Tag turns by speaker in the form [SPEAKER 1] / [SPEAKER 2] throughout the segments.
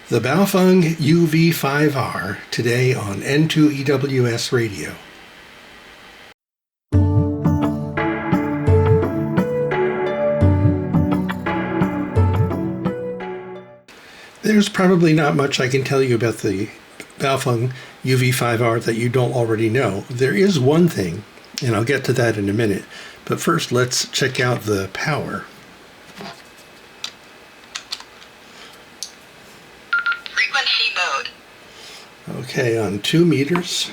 [SPEAKER 1] The Baofeng UV-5R today on N2EWS Radio. There's probably not much I can tell you about the Baofeng UV-5R that you don't already know. There is one thing, and I'll get to that in a minute, but first let's check out the power.
[SPEAKER 2] Frequency mode.
[SPEAKER 1] Okay, on 2 meters,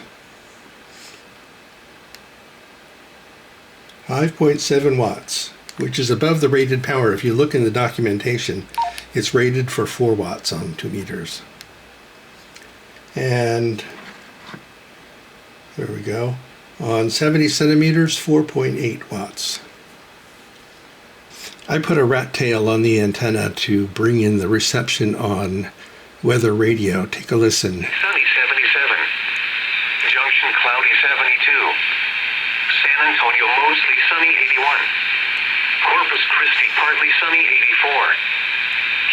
[SPEAKER 1] 5.7 watts, which is above the rated power. If you look in the documentation, it's rated for 4 watts on 2 meters. And there we go. On 70 centimeters, 4.8 watts. I put a rat tail on the antenna to bring in the reception on weather radio. Take a listen.
[SPEAKER 3] Sunny 77. Junction cloudy 72. San Antonio mostly sunny 81. Corpus Christi partly sunny 84.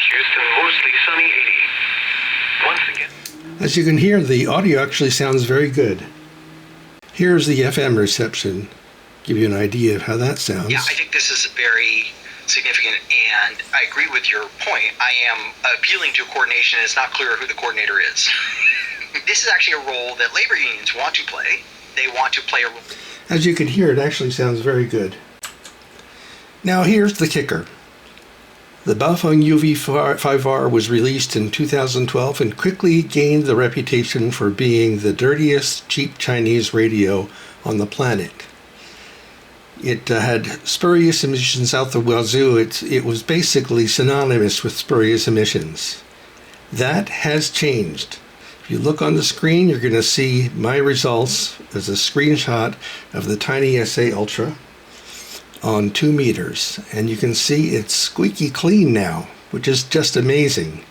[SPEAKER 3] Houston mostly sunny 80. Once again.
[SPEAKER 1] As you can hear, the audio actually sounds very good. Here's the FM reception. Give you an idea of how that sounds.
[SPEAKER 4] Yeah, I think this is very significant, and I agree with your point. I am appealing to coordination, and it's not clear who the coordinator is. This is actually a role that labor unions want to play. They want to play a role.
[SPEAKER 1] As you can hear, it actually sounds very good. Now here's the kicker. The Baofeng UV-5R was released in 2012 and quickly gained the reputation for being the dirtiest, cheap Chinese radio on the planet. It had spurious emissions out the wazoo. It was basically synonymous with spurious emissions. That has changed. If you look on the screen, you're going to see my results as a screenshot of the Tiny SA Ultra on 2 meters, and you can see it's squeaky clean now, which is just amazing.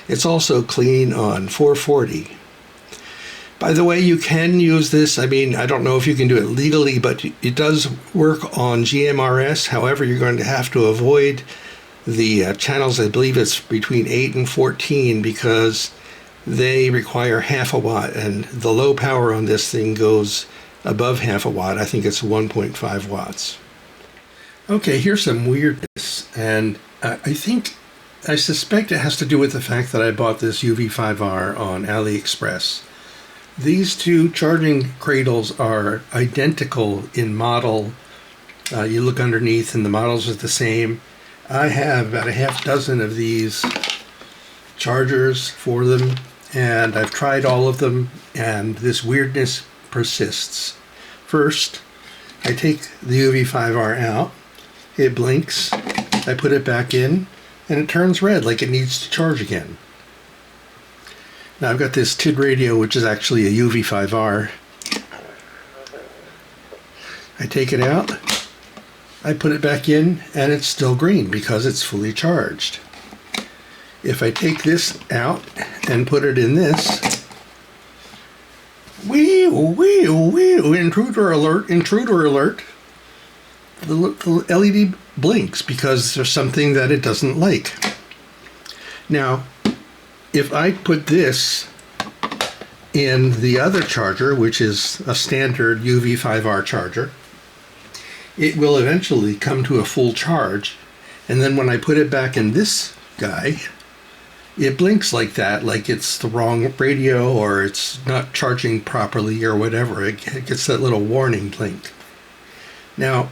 [SPEAKER 1] It's also clean on 440. By the way, you can use this. I mean, I don't know if you can do it legally, but it does work on GMRS. However, you're going to have to avoid the channels, I believe it's between 8 and 14, because they require half a watt, and the low power on this thing goes above half a watt. I think it's 1.5 watts. Okay, here's some weirdness, and I suspect it has to do with the fact that I bought this UV-5R on AliExpress. These two charging cradles are identical in model. You look underneath and the models are the same. I have about a half dozen of these chargers for them, and I've tried all of them, and this weirdness persists. First, I take the UV-5R out. It blinks, I put it back in, and it turns red like it needs to charge again. Now I've got this TID radio, which is actually a UV-5R. I take it out, I put it back in, and it's still green because it's fully charged. If I take this out and put it in this, intruder alert, intruder alert. The LED blinks because there's something that it doesn't like. Now, if I put this in the other charger, which is a standard UV-5R charger, it will eventually come to a full charge, and then when I put it back in this guy, it blinks like that, like it's the wrong radio or it's not charging properly or whatever. It gets that little warning blink. Now,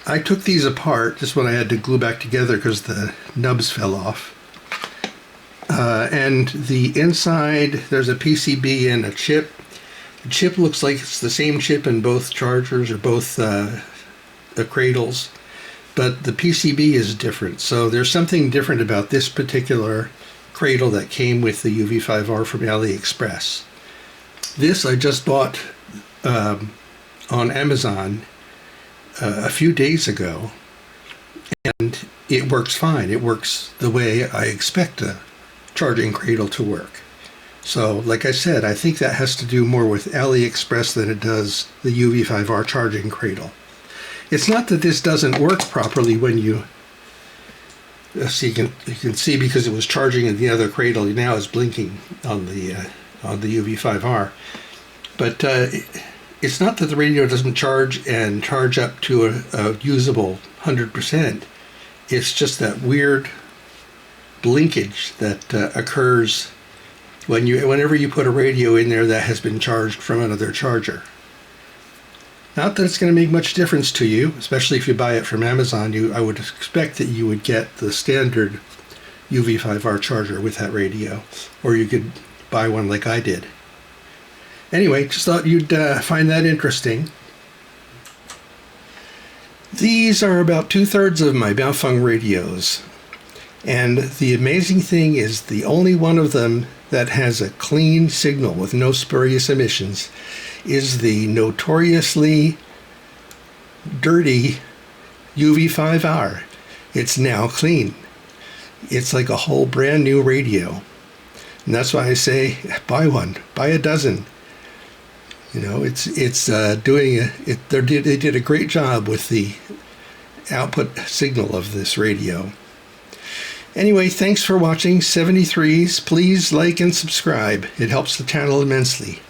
[SPEAKER 1] I took these apart just when I had to glue back together because the nubs fell off. And the inside, there's a PCB and a chip. The chip looks like it's the same chip in both chargers or both the cradles, but the PCB is different. So there's something different about this particular cradle that came with the UV-5R from AliExpress. This I just bought on Amazon a few days ago, and it works fine. It works the way I expect a charging cradle to work. So, like I said, I think that has to do more with AliExpress than it does the UV-5R charging cradle. It's not that this doesn't work properly when you So you can see, because it was charging in the other cradle, now it's blinking on the UV-5R. But it's not that the radio doesn't charge and charge up to a usable 100%. It's just that weird blinkage that occurs whenever you put a radio in there that has been charged from another charger. Not that it's going to make much difference to you, especially if you buy it from Amazon. I would expect that you would get the standard UV-5R charger with that radio, or you could buy one like I did. Anyway, just thought you'd find that interesting. These are about 2/3 of my Baofeng radios, and the amazing thing is the only one of them that has a clean signal with no spurious emissions is the notoriously dirty UV-5R. It's now clean. It's like a whole brand new radio. And that's why I say, buy one, buy a dozen. You know, they did a great job with the output signal of this radio. Anyway, thanks for watching 73s. Please like and subscribe. It helps the channel immensely.